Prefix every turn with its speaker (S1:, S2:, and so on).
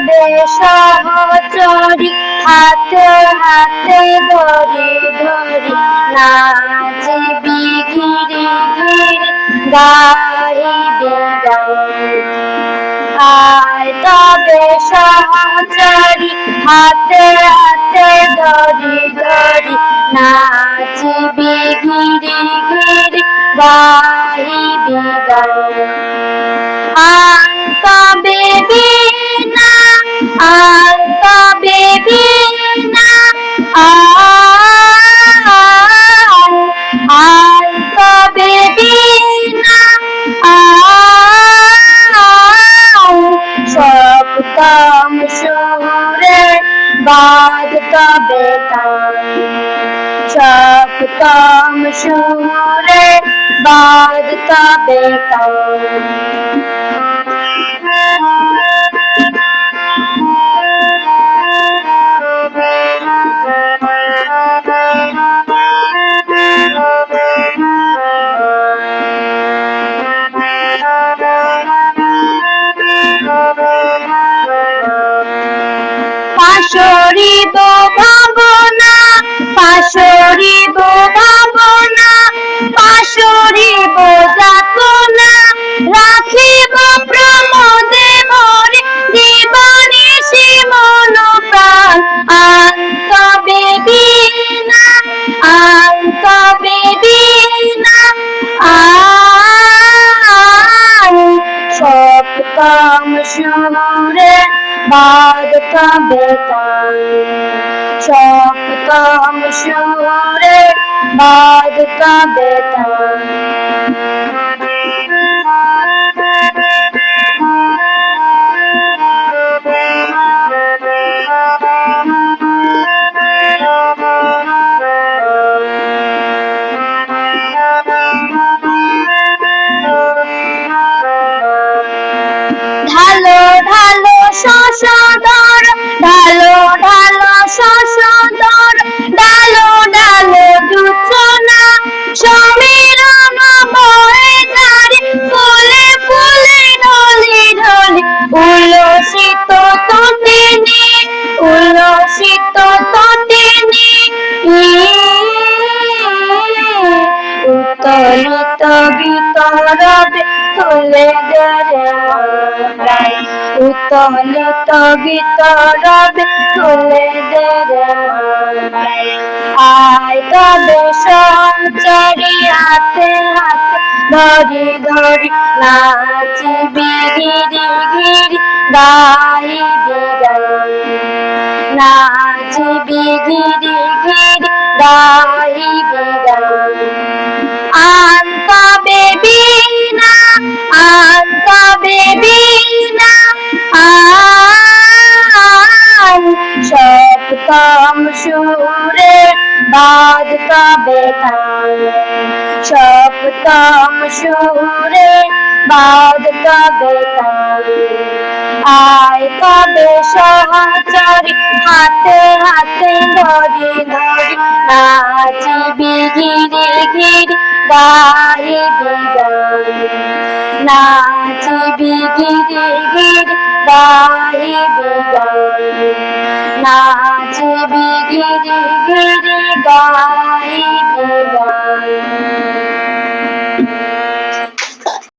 S1: তবে সহচরী হাতে হাতে ধরি ধরি নাচিবি ঘিরি ঘিরি গাইবি গান। আয় তবে সহচরী হাতে হাতে ধরি ধরি নাচিবি ঘিরি ঘিরি গাইবি গান। আয় তবে বিনা আয় তবে বিনা আয় তবে বিনা সপ্তম সুরে বাদ তবে তান। সপ্তম সুরে বাদ তবে তান। পাশরিব ভাবনা পাশরিব ভাবনা পাশরিব যাতনা রাখিব প্রমোদে ভরে জীবনিশি মন প্রাণ। তবে বিনা তবে বিনা সপ্তম সুরে বাদ তবে তান। সপ্তম সুরে বাদ তবে তান। ঢালো ঢালো শশধর ঢালো ঢালো শশধর ডালো ডালো জোছনা সমীরণ বয়ে ঝাড়ি ফুলে ফুলে ঢলে ঢলে উল্লসিত তটিনী উল্লসিত তটিনী উত্তলিত বিতরবে তুলে দেরে মনপ্রায়। উত্তলিত বিতরবে তুলে দেরে মনপ্রায়। আয় তবে সহচরী হাতে হাতে ধরি ধরি নাচিবি ঘিরি ঘিরি গাইবি গান। নাচিবি ঘিরি ঘিরি গাইবি গান। তবে বিনা তবে বিনা সপ্তম সুরে বাদ তবে তান। সপ্তম সুরে বাদ তবে তান। আয় তবে সহচরী হাতে হাতে ধরি ধরি নাচিবি ঘিরি ঘিরি গাইবি গান। নাচিবি ঘিরি ঘিরি গাইবি গান। নাচিবি ঘিরি ঘিরি গাইবি গান।